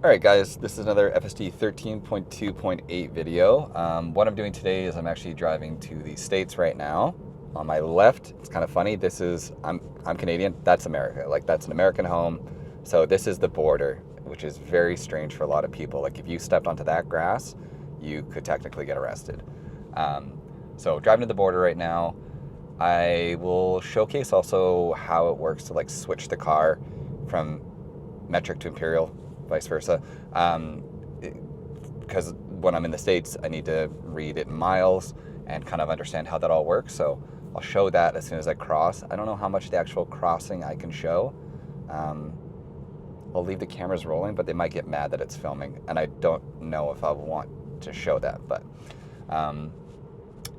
Alright guys, this is another FSD 13.2.8 video. What I'm doing today is I'm actually driving to the States right now. On my left, it's kind of funny, I'm Canadian, that's America. Like, that's an American home. So this is the border, which is very strange for a lot of people. Like, if you stepped onto that grass, you could technically get arrested. So driving to the border right now. I will showcase also how it works to like switch the car from metric to imperial, vice versa, because when I'm in the States, I need to read it in miles and kind of understand how that all works. So I'll show that as soon as I cross. I don't know how much the actual crossing I can show. I'll leave the cameras rolling, but they might get mad that it's filming, and I don't know if I want to show that. But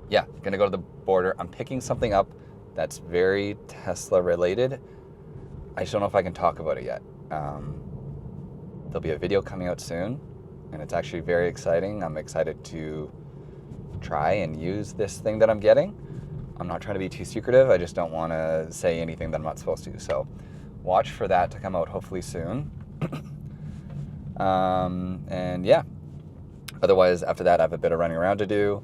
yeah, gonna go to the border. I'm picking something up that's very Tesla related. I just don't know if I can talk about it yet. There'll be a video coming out soon, and it's actually very exciting. I'm excited to try and use this thing that I'm getting. I'm not trying to be too secretive. I just don't want to say anything that I'm not supposed to. So watch for that to come out hopefully soon. And yeah, otherwise after that I have a bit of running around to do.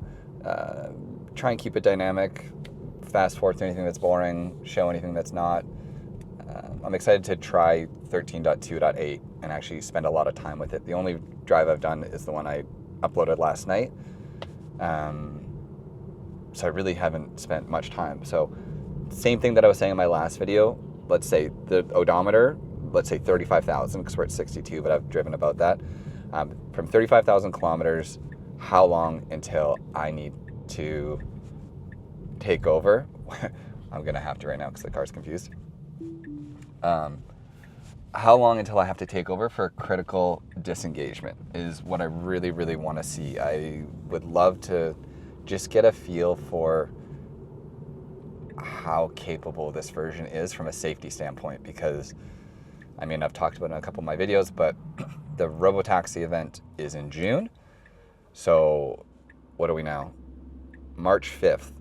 Try and keep it dynamic. Fast forward to anything that's boring, show anything that's not. I'm excited to try 13.2.8 and actually spend a lot of time with it. The only drive I've done is the one I uploaded last night. So I really haven't spent much time. So same thing that I was saying in my last video. Let's say the odometer, let's say 35,000 because we're at 62, but I've driven about that. From 35,000 kilometers, how long until I need to take over? I'm gonna have to right now because the car's confused. How long until I have to take over for critical disengagement is what I really, really want to see. I would love to just get a feel for how capable this version is from a safety standpoint, because I mean, I've talked about it in a couple of my videos, but the robotaxi event is in June. So what are we now? March 5th,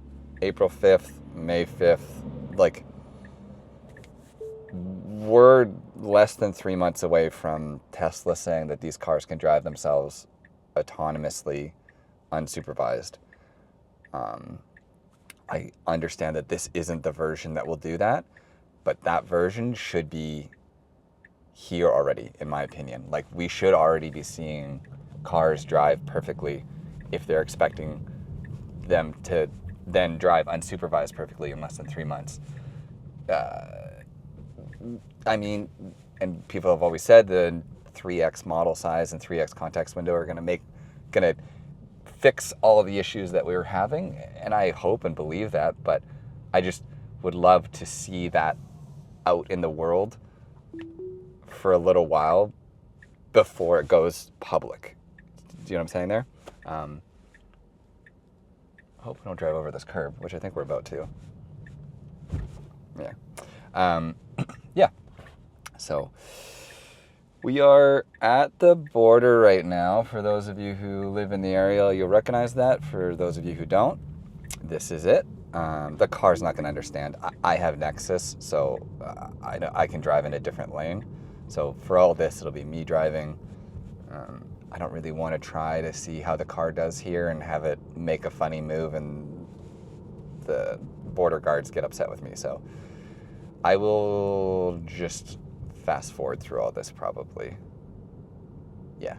April 5th, May 5th, like we're less than 3 months away from Tesla saying that these cars can drive themselves autonomously, unsupervised. I understand that this isn't the version that will do that, but that version should be here already, in my opinion. Like, we should already be seeing cars drive perfectly if they're expecting them to then drive unsupervised perfectly in less than 3 months. I mean, and people have always said the 3x model size and 3x context window are gonna fix all of the issues that we were having, and I hope and believe that, but I just would love to see that out in the world for a little while before it goes public. Do you know what I'm saying there? I hope we don't drive over this curb, which I think we're about to. Yeah. Yeah. So we are at the border right now. For those of you who live in the area, you'll recognize that. For those of you who don't, this is it. The car's not going to understand. I have Nexus, so I can drive in a different lane. So for all this, it'll be me driving. I don't really want to try to see how the car does here and have it make a funny move and the border guards get upset with me. So I will just fast forward through all this probably. Yeah,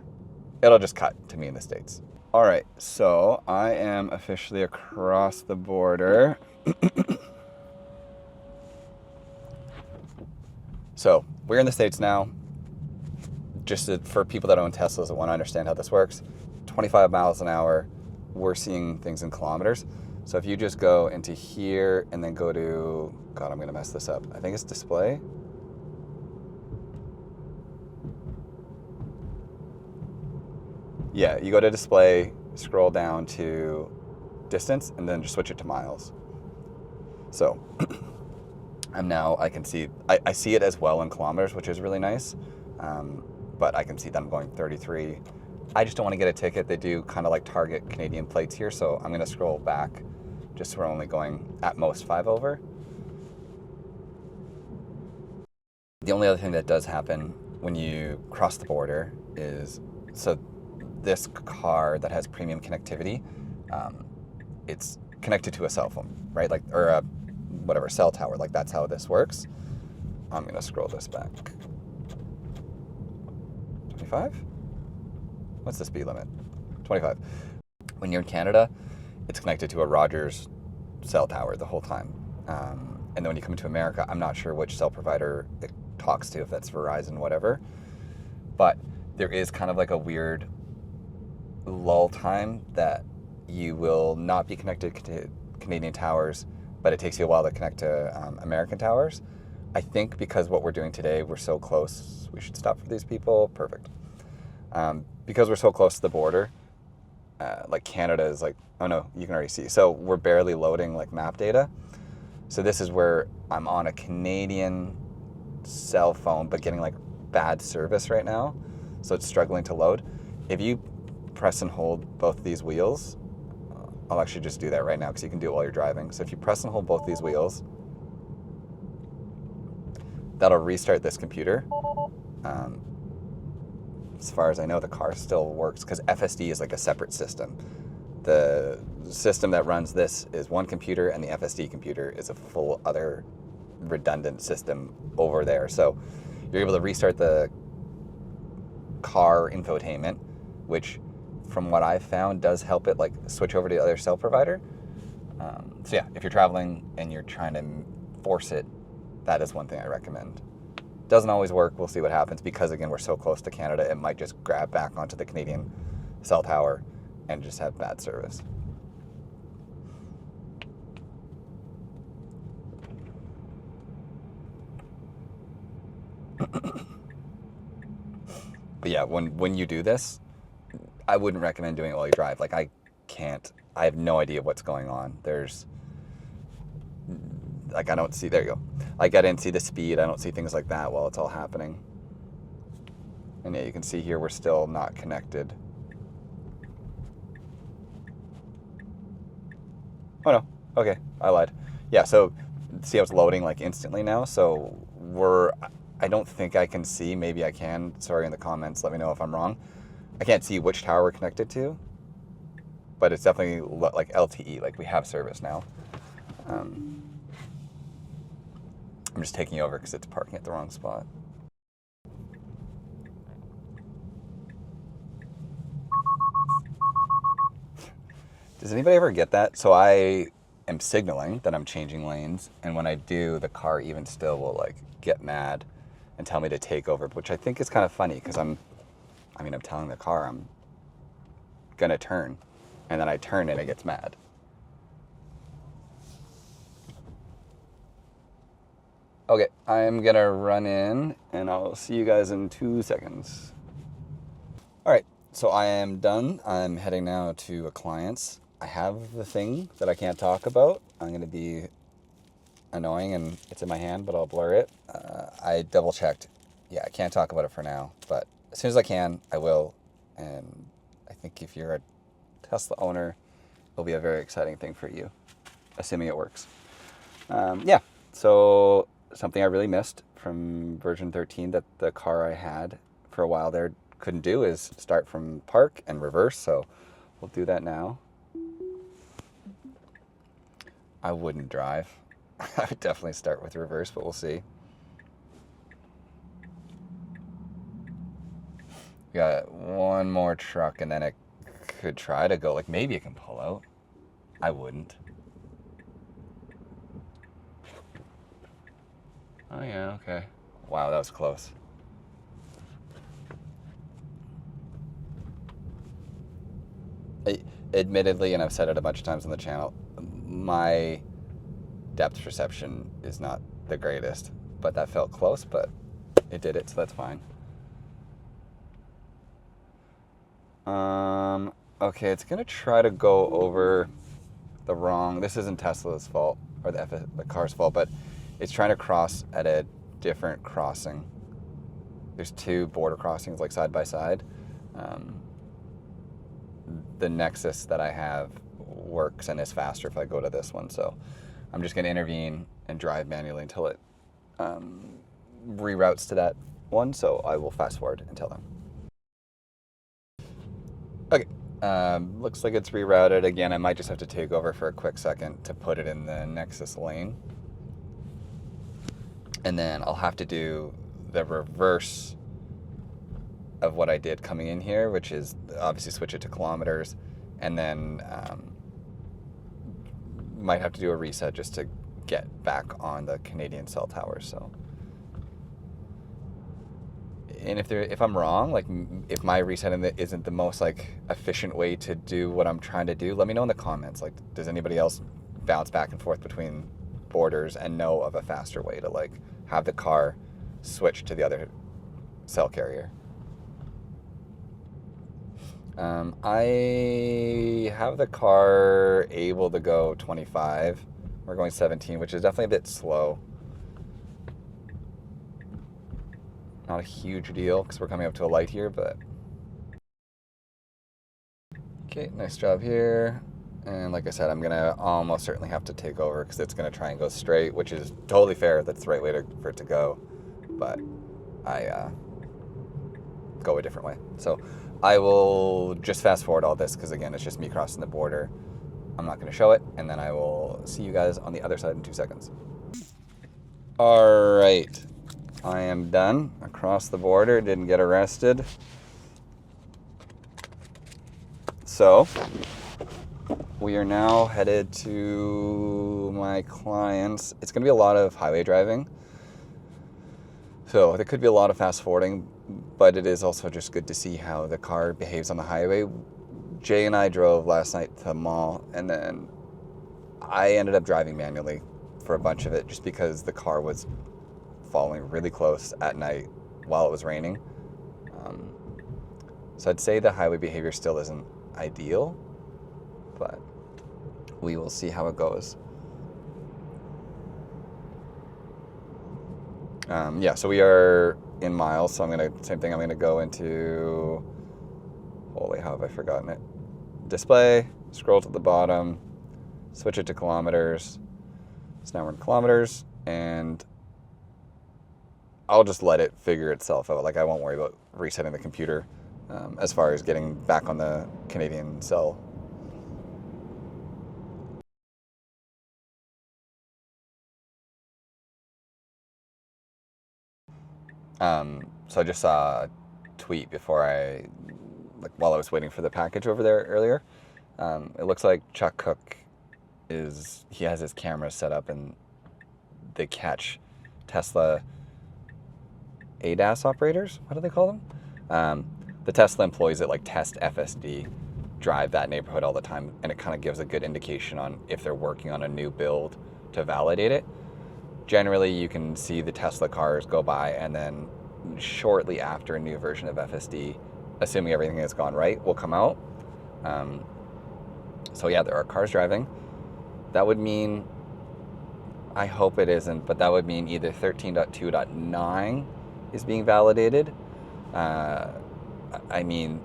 it'll just cut to me in the States. All right, so I am officially across the border. So we're in the States now. Just for people that own Teslas that want to understand how this works, 25 miles an hour, we're seeing things in kilometers. So if you just go into here and then go to, God, I'm going to mess this up. I think it's display. Yeah, you go to display, scroll down to distance, and then just switch it to miles. So I can see, I see it as well in kilometers, which is really nice. But I can see that I'm going 33. I just don't want to get a ticket. They do kind of like target Canadian plates here, so I'm going to scroll back just so we're only going at most 5 over. The only other thing that does happen when you cross the border is, so this car that has premium connectivity, it's connected to a cell phone, right? Like, or a whatever cell tower. Like that's how this works. I'm gonna scroll this back. 25? What's the speed limit? 25. When you're in Canada, it's connected to a Rogers cell tower the whole time. And then when you come to America, I'm not sure which cell provider it talks to, if that's Verizon, whatever. But there is kind of like a weird lull time that you will not be connected to Canadian towers, but it takes you a while to connect to American towers. I think because what we're doing today, we're so close, we should stop for these people. Perfect. Because we're so close to the border, like Canada is like, oh no, you can already see. So we're barely loading like map data. So this is where I'm on a Canadian cell phone, but getting like bad service right now. So it's struggling to load. If you press and hold both these wheels, I'll actually just do that right now because you can do it while you're driving. So if you press and hold both these wheels, that'll restart this computer. As far as I know, the car still works because FSD is like a separate system. The system that runs this is one computer, and the FSD computer is a full other redundant system over there. So you're able to restart the car infotainment, which from what I've found does help it like switch over to the other cell provider. So yeah, if you're traveling and you're trying to force it, that is one thing I recommend. Doesn't always work. We'll see what happens because again, we're so close to Canada, it might just grab back onto the Canadian cell tower and just have bad service. But yeah, when you do this, I wouldn't recommend doing it while you drive. Like I have no idea what's going on. There's like, I don't see, there you go. Like I didn't see the speed. I don't see things like that while it's all happening. And yeah, you can see here, we're still not connected. Oh no, okay, I lied. Yeah, so see how it's loading like instantly now? So I don't think I can see, maybe I can. Sorry in the comments, let me know if I'm wrong. I can't see which tower we're connected to, but it's definitely like LTE, like we have service now. I'm just taking over because it's parking at the wrong spot. Does anybody ever get that? So I am signaling that I'm changing lanes, and when I do, the car even still will like get mad and tell me to take over, which I think is kind of funny because I'm telling the car I'm gonna turn, and then I turn and it gets mad. Okay, I'm gonna run in and I'll see you guys in 2 seconds. All right, so I am done. I'm heading now to a client's. I have the thing that I can't talk about. I'm gonna be annoying and it's in my hand, but I'll blur it. I double checked. Yeah, I can't talk about it for now, but as soon as I can, I will. And I think if you're a Tesla owner, it'll be a very exciting thing for you, assuming it works. Yeah, so something I really missed from version 13 that the car I had for a while there couldn't do is start from park and reverse, so we'll do that now. I wouldn't drive. I would definitely start with reverse, but we'll see. We got one more truck and then it could try to go, like maybe it can pull out. I wouldn't. Oh yeah, okay. Wow, that was close. Admittedly, and I've said it a bunch of times on the channel, my depth perception is not the greatest, but that felt close, but it did it, so that's fine. Okay, it's gonna try to go over the wrong, this isn't Tesla's fault, or the car's fault, but it's trying to cross at a different crossing. There's two border crossings like side by side. The Nexus that I have works and is faster if I go to this one, so I'm just gonna intervene and drive manually until it reroutes to that one, so I will fast forward until then. Okay, looks like it's rerouted again. I might just have to take over for a quick second to put it in the Nexus lane. And then I'll have to do the reverse of what I did coming in here, which is obviously switch it to kilometers, and then might have to do a reset just to get back on the Canadian cell towers. So, and if I'm wrong, like if my resetting isn't the most like efficient way to do what I'm trying to do, let me know in the comments. Like, does anybody else bounce back and forth between borders and know of a faster way to like have the car switch to the other cell carrier? I have the car able to go 25. We're going 17, which is definitely a bit slow. Not a huge deal because we're coming up to a light here, but... Okay, nice job here. And like I said, I'm going to almost certainly have to take over because it's going to try and go straight, which is totally fair. That's the right way for it to go. But I go a different way. So I will just fast forward all this because, again, it's just me crossing the border. I'm not going to show it, and then I will see you guys on the other side in 2 seconds. All right. I am done. Across the border, didn't get arrested. So we are now headed to my clients. It's going to be a lot of highway driving. So there could be a lot of fast forwarding, but it is also just good to see how the car behaves on the highway. Jay and I drove last night to the mall, and then I ended up driving manually for a bunch of it just because the car was following really close at night while it was raining. So I'd say the highway behavior still isn't ideal, but we will see how it goes. Yeah, so we are in miles, so same thing, I'm gonna go into, holy, how have I forgotten it? Display, scroll to the bottom, switch it to kilometers. So now we're in kilometers, and I'll just let it figure itself out. Like, I won't worry about resetting the computer as far as getting back on the Canadian cell. So I just saw a tweet before while I was waiting for the package over there earlier. It looks like Chuck Cook he has his cameras set up and they catch Tesla ADAS operators. What do they call them? The Tesla employees that like test FSD drive that neighborhood all the time, and it kind of gives a good indication on if they're working on a new build to validate it. Generally, you can see the Tesla cars go by, and then shortly after a new version of FSD, assuming everything has gone right, will come out. So yeah, there are cars driving. That would mean, I hope it isn't, but that would mean either 13.2.9 is being validated. I mean,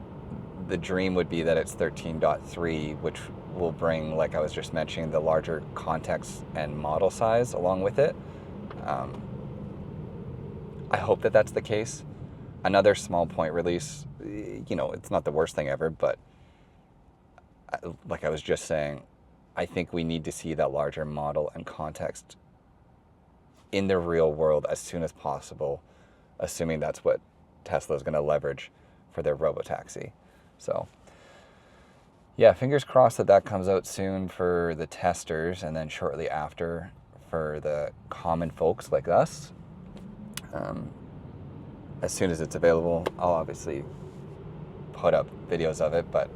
the dream would be that it's 13.3, which will bring, like I was just mentioning, the larger context and model size along with it. I hope that that's the case. Another small point release, it's not the worst thing ever, but like I was just saying, I think we need to see that larger model and context in the real world as soon as possible, assuming that's what Tesla is going to leverage for their robotaxi. So yeah, fingers crossed that comes out soon for the testers, and then shortly after for the common folks like us. As soon as it's available, I'll obviously put up videos of it, but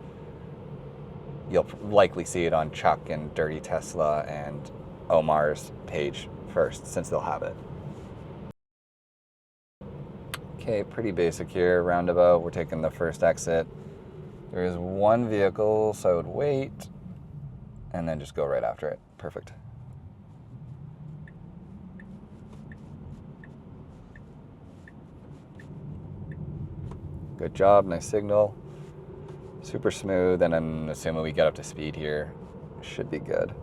you'll likely see it on Chuck and Dirty Tesla and Omar's page first, since they'll have it. Okay, pretty basic here, roundabout. We're taking the first exit. There is one vehicle, so I would wait and then just go right after it. Perfect. Good job, nice signal. Super smooth, and I'm assuming we get up to speed here. Should be good.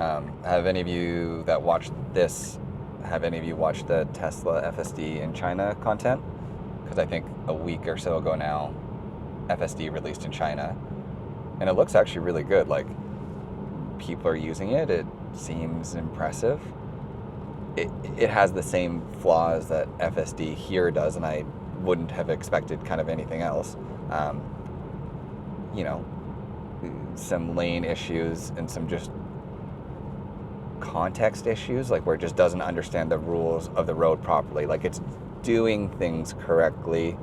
Have any of you that watched this, have any of you watched the Tesla FSD in China content? Because I think a week or so ago now, FSD released in China, and it looks actually really good. Like, people are using it. It seems impressive. It has the same flaws that FSD here does, and I wouldn't have expected kind of anything else. You know, some lane issues and some just context issues, like where it just doesn't understand the rules of the road properly. Like, it's doing things correctly,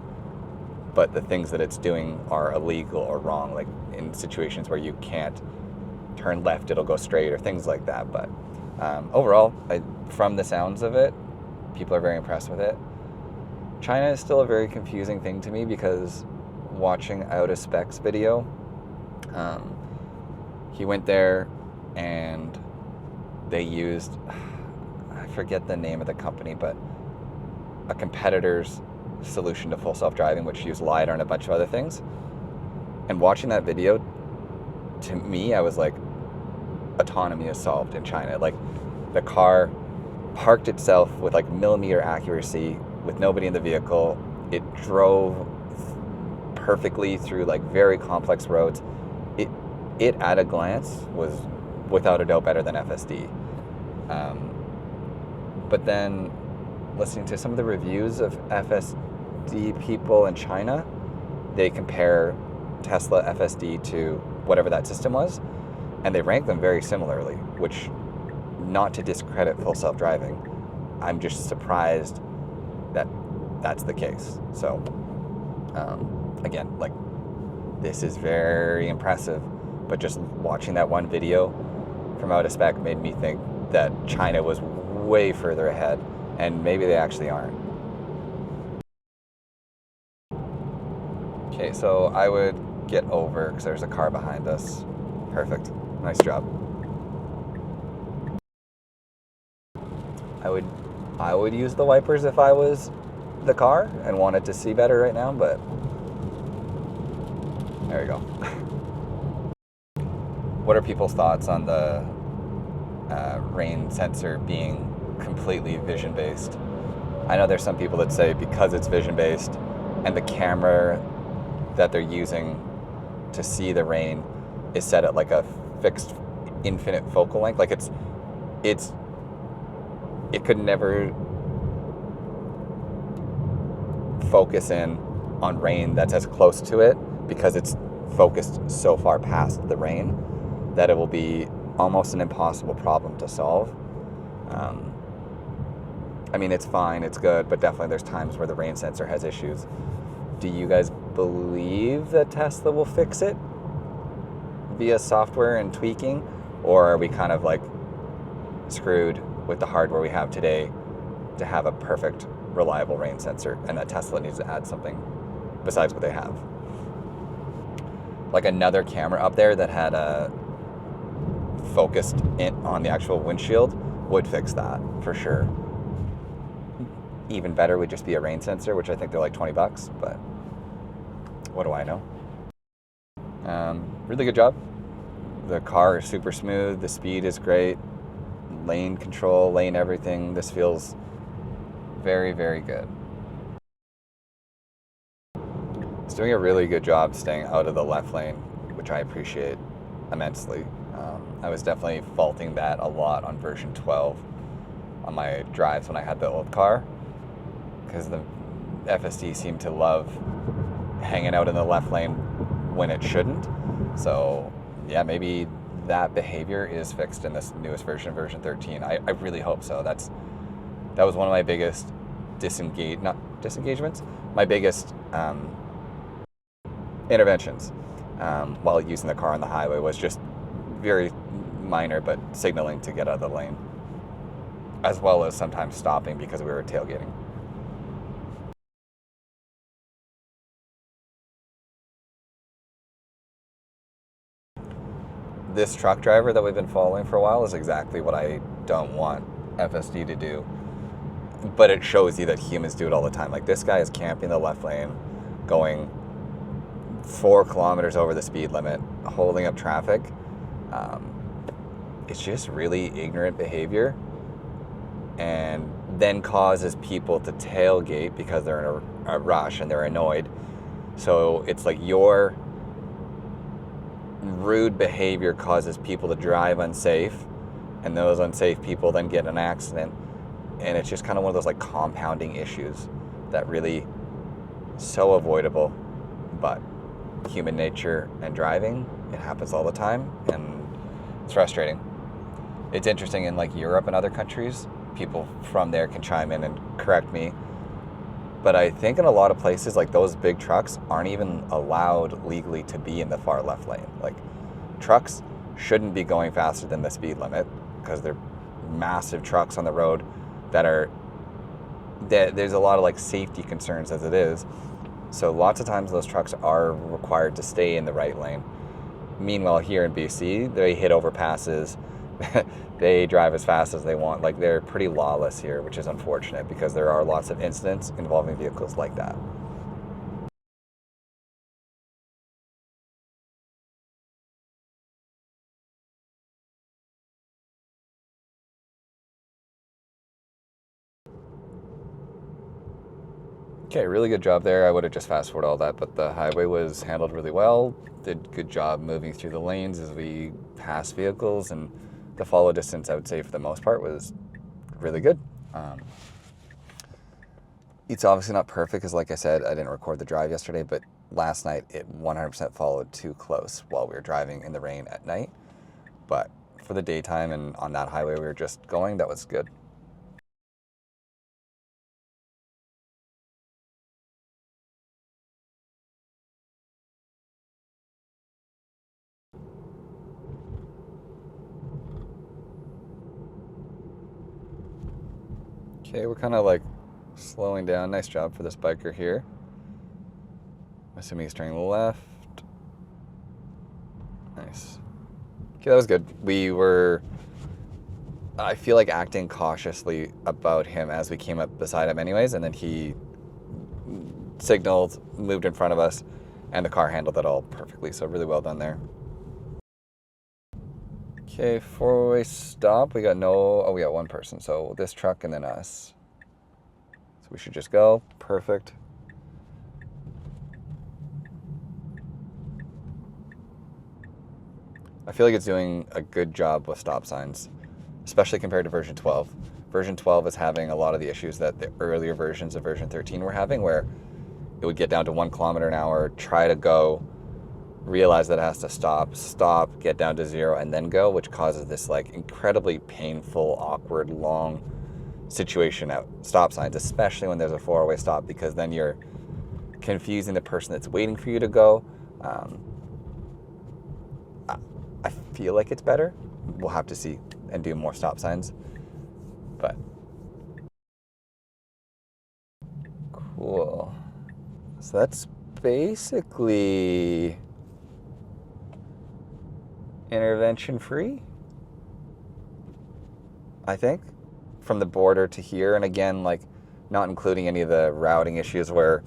but the things that it's doing are illegal or wrong. Like in situations where you can't turn left, it'll go straight or things like that. But overall, from the sounds of it, people are very impressed with it. China is still a very confusing thing to me, because watching Out of Specs video, he went there and they used, I forget the name of the company, but a competitor's solution to full self-driving, which used LiDAR and a bunch of other things. And watching that video, to me, I was like, autonomy is solved in China. Like, the car parked itself with like millimeter accuracy with nobody in the vehicle. It drove perfectly through like very complex roads. It at a glance was without a doubt better than FSD. But then listening to some of the reviews of FSD people in China, they compare Tesla FSD to whatever that system was, and they rank them very similarly, which, not to discredit full self-driving, I'm just surprised that that's the case. So again, like, this is very impressive, but just watching that one video from Out of Spec made me think that China was way further ahead, and maybe they actually aren't. Okay, so I would get over, because there's a car behind us. Perfect. Nice job. I would use the wipers if I was the car and wanted to see better right now, but there you go. What are people's thoughts on the rain sensor being completely vision-based? I know there's some people that say because it's vision-based and the camera that they're using to see the rain is set at like a fixed infinite focal length, like it could never focus in on rain that's as close to it, because it's focused so far past the rain that it will be almost an impossible problem to solve. I mean, it's fine, it's good, but definitely there's times where the rain sensor has issues. Do you guys believe that Tesla will fix it via software and tweaking, or are we kind of like screwed with the hardware we have today to have a perfect, reliable rain sensor, and that Tesla needs to add something besides what they have? Like another camera up there that had a focused in on the actual windshield would fix that for sure. Even better would just be a rain sensor, which I think they're like $20, but what do I know? Really good job. The car is super smooth. The speed is great. Lane control, lane everything. This feels very, very good. It's doing a really good job staying out of the left lane, which I appreciate immensely. I was definitely faulting that a lot on version 12 on my drives when I had the old car, because the FSD seemed to love hanging out in the left lane when it shouldn't. So yeah, maybe that behavior is fixed in this newest version, version 13. I really hope so. That was one of my biggest disengagements, my biggest interventions while using the car on the highway, was just very minor, but signaling to get out of the lane, as well as sometimes stopping because we were tailgating. This truck driver that we've been following for a while is exactly what I don't want FSD to do. But it shows you that humans do it all the time. Like, this guy is camping the left lane, going 4 kilometers over the speed limit, holding up traffic. it's just really ignorant behavior, and then causes people to tailgate because they're in a rush and they're annoyed. So it's like your rude behavior causes people to drive unsafe, and those unsafe people then get in an accident, and it's just kind of one of those like compounding issues that really so avoidable, but human nature and driving, it happens all the time, and it's frustrating. It's interesting in like Europe and other countries, people from there can chime in and correct me, but I think in a lot of places, like those big trucks aren't even allowed legally to be in the far left lane. Like trucks shouldn't be going faster than the speed limit because they're massive trucks on the road there's a lot of like safety concerns as it is. So lots of times those trucks are required to stay in the right lane. Meanwhile, here in BC, they hit overpasses. They drive as fast as they want. Like they're pretty lawless here, which is unfortunate because there are lots of incidents involving vehicles like that. Okay, really good job there. I would have just fast forwarded all that, but the highway was handled really well. Did good job moving through the lanes as we passed vehicles, and the follow distance, I would say for the most part, was really good. It's obviously not perfect because, like I said, I didn't record the drive yesterday, but last night it 100% followed too close while we were driving in the rain at night. But for the daytime and on that highway we were just going, that was good. Okay, we're kind of like slowing down. Nice job for this biker here. Assuming he's turning left. Nice. Okay, that was good. We were, I feel like, acting cautiously about him as we came up beside him anyways, and then he signaled, moved in front of us, and the car handled it all perfectly. So really well done there. Okay, four-way stop. We got we got one person. So this truck and then us. So we should just go. Perfect. I feel like it's doing a good job with stop signs, especially compared to version 12. Version 12 is having a lot of the issues that the earlier versions of version 13 were having, where it would get down to 1 kilometer an hour, try to go, realize that it has to stop, get down to 0, and then go, which causes this like incredibly painful, awkward, long situation at stop signs, especially when there's a four-way stop, because then you're confusing the person that's waiting for you to go. I feel like it's better. We'll have to see and do more stop signs. But cool. So that's basically intervention free, I think, from the border to here. And again, like not including any of the routing issues where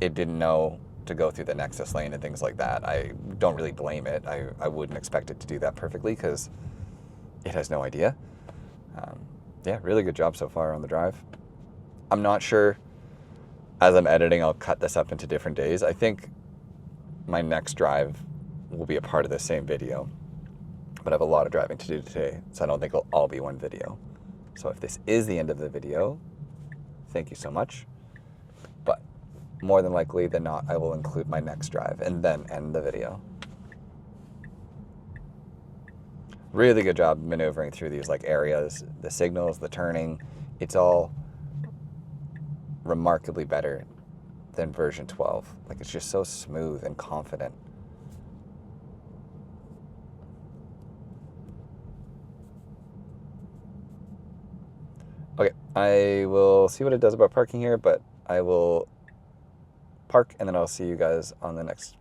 it didn't know to go through the nexus lane and things like that. I don't really blame it. I wouldn't expect it to do that perfectly because it has no idea. Yeah, really good job so far on the drive. I'm not sure, as I'm editing, I'll cut this up into different days. I think my next drive will be a part of the same video, but I have a lot of driving to do today, so I don't think it'll all be one video. So if this is the end of the video, thank you so much. But more than likely than not, I will include my next drive and then end the video. Really good job maneuvering through these like areas, the signals, the turning. It's all remarkably better than version 12. Like it's just so smooth and confident. Okay, I will see what it does about parking here, but I will park and then I'll see you guys on the next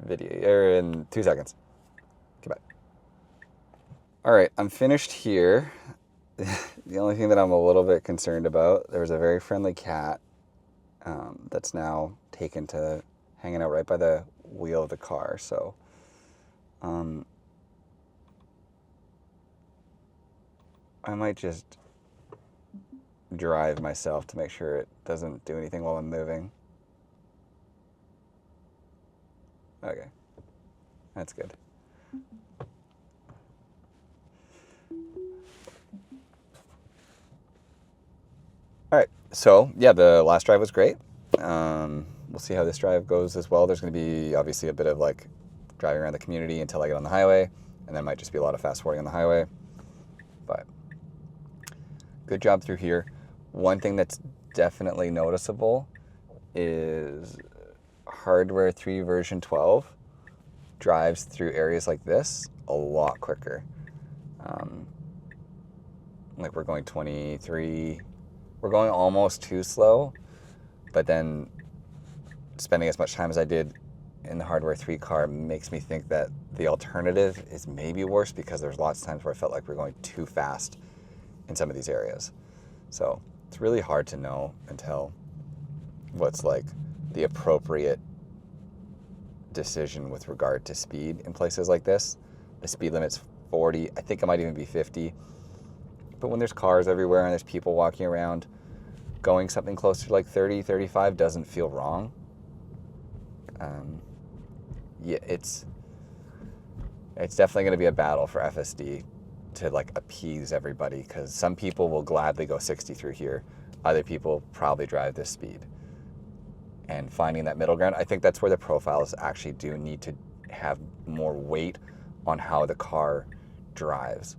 video, or in 2 seconds. Okay, bye. All right, I'm finished here. The only thing that I'm a little bit concerned about, there was a very friendly cat that's now taken to hanging out right by the wheel of the car. So I might just drive myself to make sure it doesn't do anything while I'm moving. Okay, that's good. All right, so yeah, the last drive was great. We'll see how this drive goes as well. There's going to be obviously a bit of like driving around the community until I get on the highway, and then might just be a lot of fast forwarding on the highway. But good job through here. One thing that's definitely noticeable is hardware 3 version 12 drives through areas like this a lot quicker. Like we're going 23, we're going almost too slow, but then spending as much time as I did in the hardware 3 car makes me think that the alternative is maybe worse, because there's lots of times where I felt like we're going too fast in some of these areas. So it's really hard to know and tell what's like the appropriate decision with regard to speed in places like this. The speed limit's 40, I think it might even be 50. But when there's cars everywhere and there's people walking around, going something closer to like 30, 35 doesn't feel wrong. Yeah, it's definitely going to be a battle for FSD to like appease everybody, because some people will gladly go 60 through here. Other people probably drive this speed. And finding that middle ground, I think that's where the profiles actually do need to have more weight on how the car drives.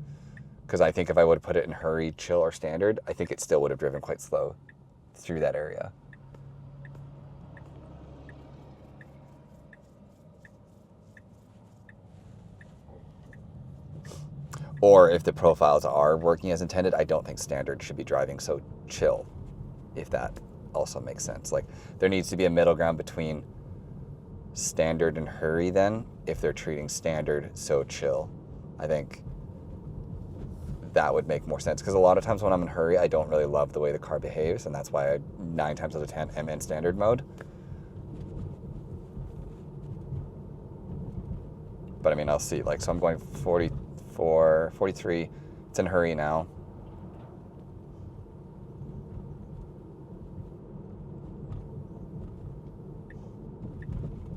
Because I think if I would have put it in hurry, chill, or standard, I think it still would have driven quite slow through that area. Or if the profiles are working as intended, I don't think standard should be driving so chill, if that also makes sense. Like, there needs to be a middle ground between standard and hurry then, if they're treating standard so chill. I think that would make more sense, because a lot of times when I'm in hurry, I don't really love the way the car behaves, and that's why I 9 times out of 10 am in standard mode. But I mean, I'll see. Like, so I'm going 44, 43. It's in hurry now.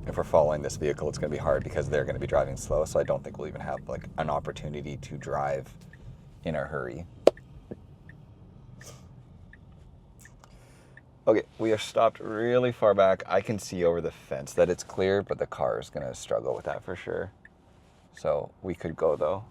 If we're following this vehicle, it's going to be hard because they're going to be driving slow, so I don't think we'll even have like an opportunity to drive in a hurry. Okay, we are stopped really far back. I can see over the fence that it's clear, but the car is going to struggle with that for sure. So we could go though.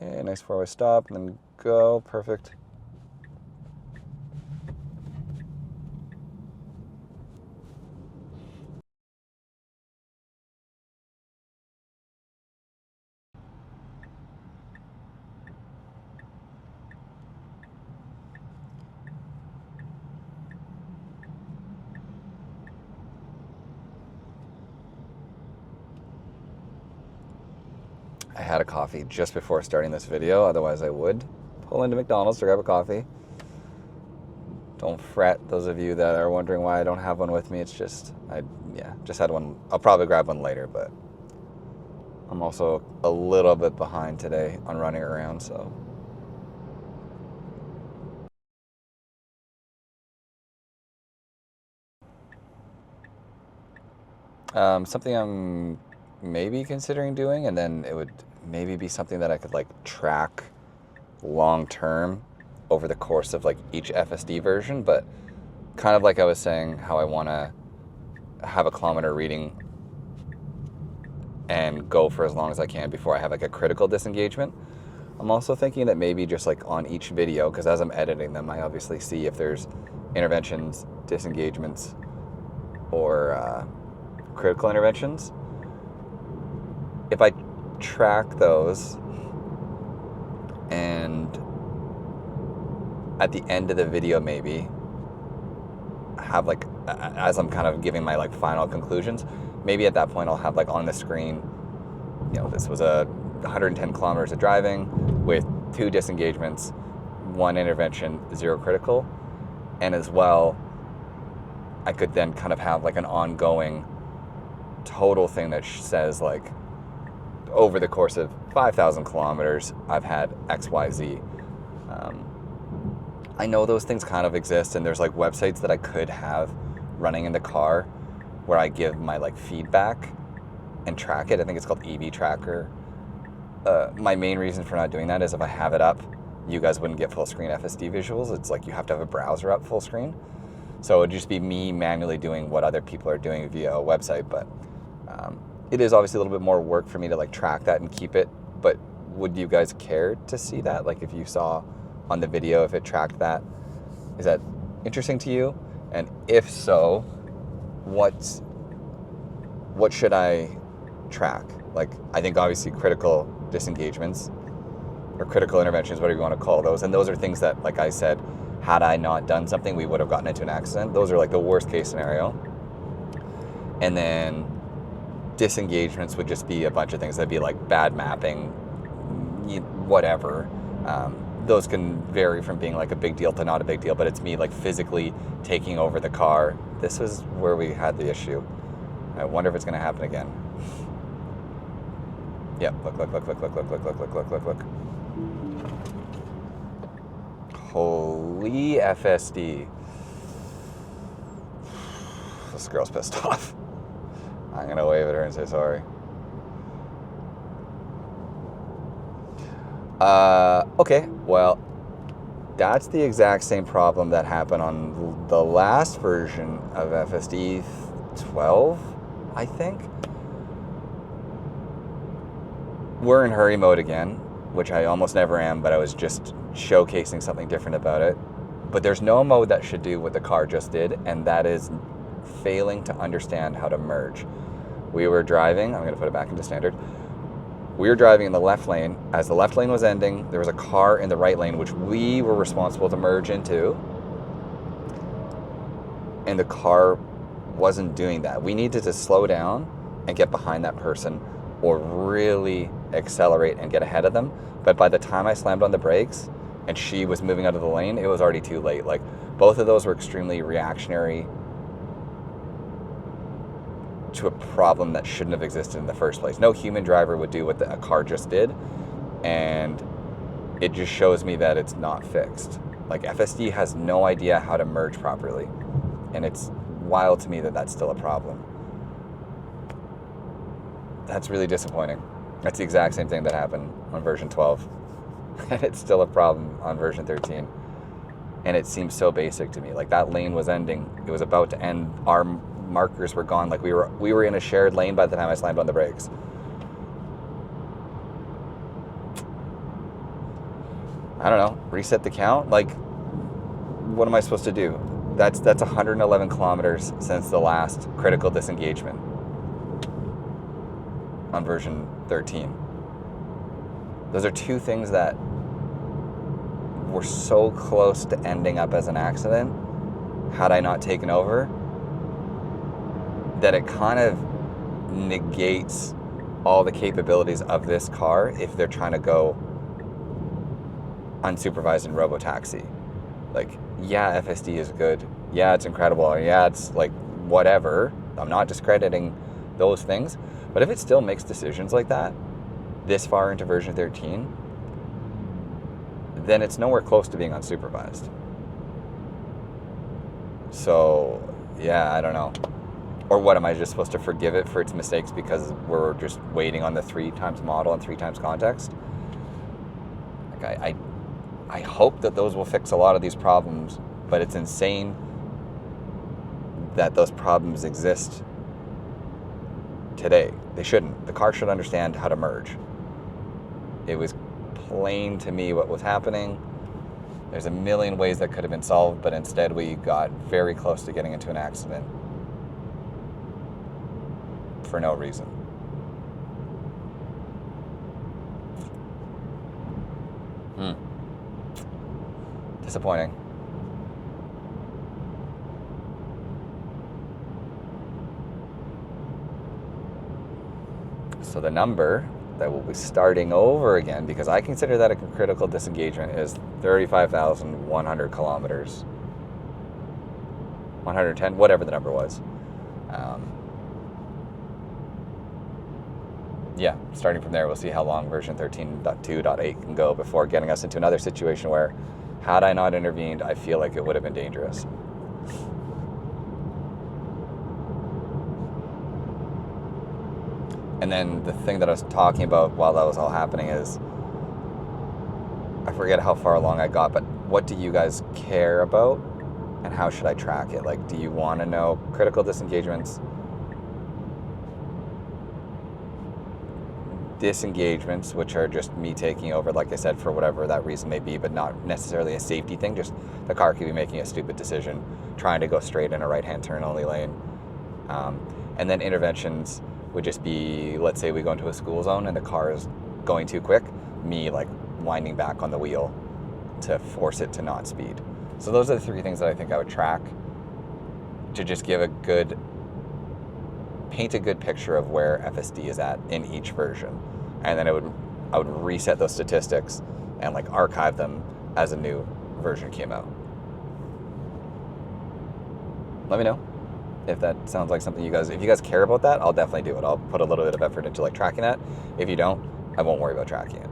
Okay, nice 4-way stop and then go. Perfect. I had a coffee just before starting this video, otherwise I would pull into McDonald's to grab a coffee. Don't fret, those of you that are wondering why I don't have one with me. It's just, just had one. I'll probably grab one later, but I'm also a little bit behind today on running around, so. Something I'm maybe considering doing, and then it would maybe be something that I could like track long term over the course of like each FSD version, but kind of like I was saying, how I want to have a kilometer reading and go for as long as I can before I have like a critical disengagement. I'm also thinking that maybe just like on each video, because as I'm editing them, I obviously see if there's interventions, disengagements, or critical interventions. If I track those and at the end of the video maybe have like, as I'm kind of giving my like final conclusions, maybe at that point I'll have like on the screen, you know, this was 110 kilometers of driving with 2 disengagements, 1 intervention, 0 critical. And as well, I could then kind of have like an ongoing total thing that says like, over the course of 5,000 kilometers, I've had XYZ. I know those things kind of exist, and there's like websites that I could have running in the car where I give my like feedback and track it. I think it's called EV Tracker. My main reason for not doing that is if I have it up, you guys wouldn't get full screen FSD visuals. It's like you have to have a browser up full screen. So it would just be me manually doing what other people are doing via a website. But it is obviously a little bit more work for me to like track that and keep it. But would you guys care to see that? Like if you saw on the video, if it tracked that, is that interesting to you? And if so, what should I track? Like, I think obviously critical disengagements or critical interventions, whatever you want to call those. And those are things that, like I said, had I not done something, we would have gotten into an accident. Those are like the worst case scenario. And then disengagements would just be a bunch of things. That'd be like bad mapping, whatever. Those can vary from being like a big deal to not a big deal, but it's me like physically taking over the car. This is where we had the issue. I wonder if it's going to happen again. Yep, look. Holy FSD. This girl's pissed off. I'm going to wave at her and say sorry. Okay, well, that's the exact same problem that happened on the last version of FSD 12, I think. We're in hurry mode again, which I almost never am, but I was just showcasing something different about it. But there's no mode that should do what the car just did, and that is failing to understand how to merge. We were driving, I'm going to put it back into standard. We were driving in the left lane. As the left lane was ending, there was a car in the right lane, which we were responsible to merge into. And the car wasn't doing that. We needed to slow down and get behind that person or really accelerate and get ahead of them. But by the time I slammed on the brakes and she was moving out of the lane, it was already too late. Like, both of those were extremely reactionary to a problem that shouldn't have existed in the first place. No human driver would do what a car just did, and it just shows me that it's not fixed. Like, FSD has no idea how to merge properly, and it's wild to me that that's still a problem. That's really disappointing. That's the exact same thing that happened on version 12, and it's still a problem on version 13. And it seems so basic to me. Like, that lane was ending. It was about to end. Our markers were gone. Like, we were in a shared lane by the time I slammed on the brakes. I don't know. Reset the count? Like, what am I supposed to do? That's 111 kilometers since the last critical disengagement on version 13. Those are two things that were so close to ending up as an accident had I not taken over, that it kind of negates all the capabilities of this car if they're trying to go unsupervised in robotaxi. Like, yeah, FSD is good. Yeah, it's incredible. Yeah, it's like whatever. I'm not discrediting those things. But if it still makes decisions like that this far into version 13, then it's nowhere close to being unsupervised. So, yeah, I don't know. Or what, am I just supposed to forgive it for its mistakes because we're just waiting on the 3 times model and 3 times context? Like, I hope that those will fix a lot of these problems, but it's insane that those problems exist today. They shouldn't. The car should understand how to merge. It was plain to me what was happening. There's a million ways that could have been solved, but instead we got very close to getting into an accident for no reason. Disappointing. So the number that will be starting over again, because I consider that a critical disengagement, is 35,100 kilometers. 110, whatever the number was. Yeah, starting from there, we'll see how long version 13.2.8 can go before getting us into another situation where, had I not intervened, I feel like it would have been dangerous. And then the thing that I was talking about while that was all happening is, I forget how far along I got, but what do you guys care about and how should I track it? Like, do you want to know critical disengagements, which are just me taking over, like I said, for whatever that reason may be, but not necessarily a safety thing, just the car could be making a stupid decision, trying to go straight in a right-hand turn only lane. And then interventions would just be, let's say we go into a school zone and the car is going too quick, me like winding back on the wheel to force it to not speed. So those are the three things that I think I would track to just give paint a good picture of where FSD is at in each version. And then I would reset those statistics and like archive them as a new version came out. Let me know if that sounds like something if you guys care about that, I'll definitely do it. I'll put a little bit of effort into like tracking that. If you don't, I won't worry about tracking it.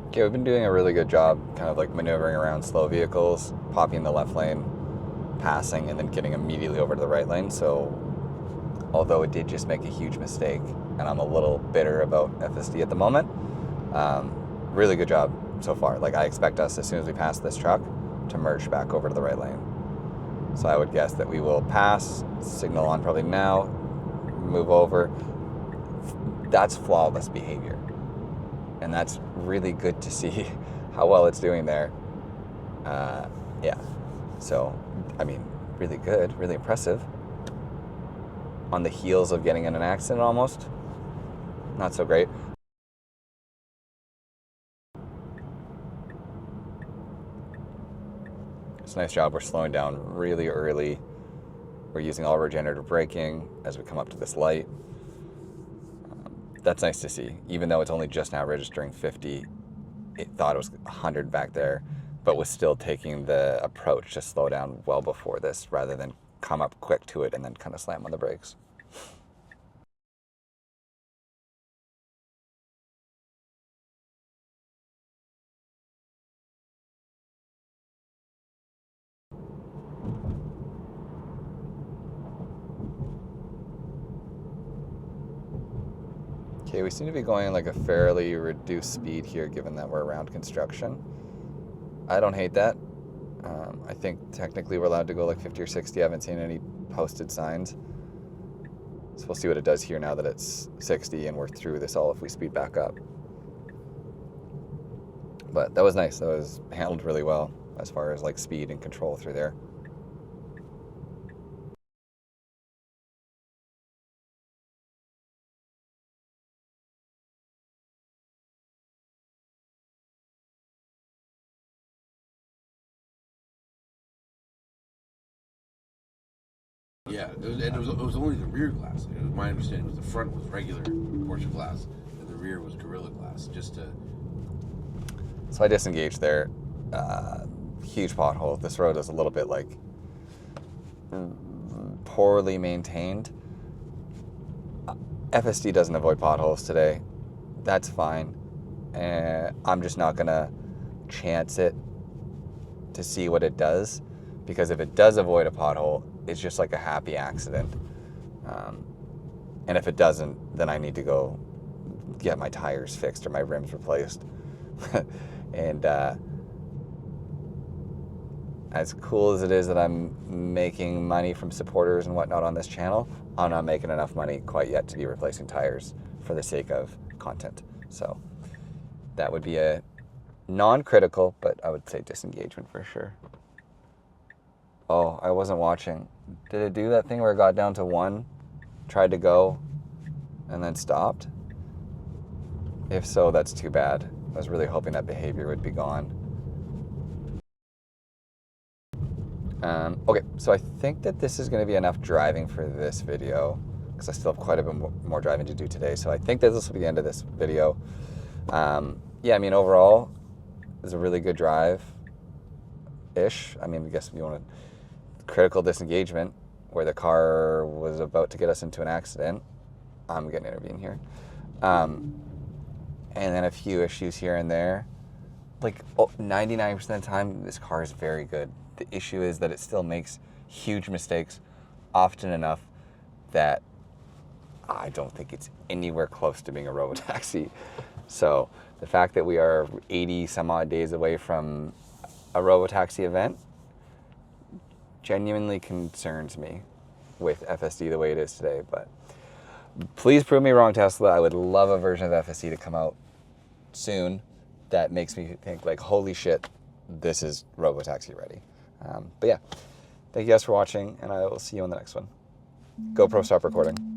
Okay, we've been doing a really good job kind of like maneuvering around slow vehicles, popping the left lane, passing, and then getting immediately over to the right lane. So although it did just make a huge mistake, and I'm a little bitter about FSD at the moment, really good job so far. Like I expect us, as soon as we pass this truck, to merge back over to the right lane. So I would guess that we will pass, signal on probably now, move over. That's flawless behavior. And that's really good to see how well it's doing there. Yeah. So, I mean, really good, really impressive. On the heels of getting in an accident almost. Not so great. It's a nice job. We're slowing down really early. We're using all regenerative braking as we come up to this light. That's nice to see. Even though it's only just now registering 50, it thought it was 100 back there, but was still taking the approach to slow down well before this rather than come up quick to it and then kind of slam on the brakes. Okay, we seem to be going like a fairly reduced speed here given that we're around construction. I don't hate that. I think technically we're allowed to go like 50 or 60. I haven't seen any posted signs. So we'll see what it does here now that it's 60 and we're through this all if we speed back up. But that was nice. That was handled really well as far as like speed and control through there. Yeah, it was only the rear glass. It was, my understanding was the front was regular Porsche glass, and the rear was Gorilla Glass. So I disengaged there. Huge pothole. This road is a little bit like poorly maintained. FSD doesn't avoid potholes today. That's fine. I'm just not gonna chance it to see what it does, because if it does avoid a pothole, it's just like a happy accident. And if it doesn't, then I need to go get my tires fixed or my rims replaced. And as cool as it is that I'm making money from supporters and whatnot on this channel, I'm not making enough money quite yet to be replacing tires for the sake of content. So that would be a non-critical, but I would say disengagement for sure. Oh, I wasn't watching. Did it do that thing where it got down to 1, tried to go, and then stopped? If so, that's too bad. I was really hoping that behavior would be gone. Okay, so I think that this is going to be enough driving for this video. because I still have quite a bit more driving to do today. So I think that this will be the end of this video. Yeah, I mean, overall, it's a really good drive-ish. I mean, I guess if you want to, critical disengagement, where the car was about to get us into an accident. I'm going to intervene here. And then a few issues here and there. Like 99% of the time, this car is very good. The issue is that it still makes huge mistakes often enough that I don't think it's anywhere close to being a robotaxi. So the fact that we are 80 some odd days away from a robotaxi event genuinely concerns me with FSD the way it is today. But please prove me wrong, Tesla. I would love a version of FSD to come out soon that makes me think like, holy shit, this is robotaxi ready. But yeah, thank you guys for watching, and I will see you on the next one. GoPro, stop recording.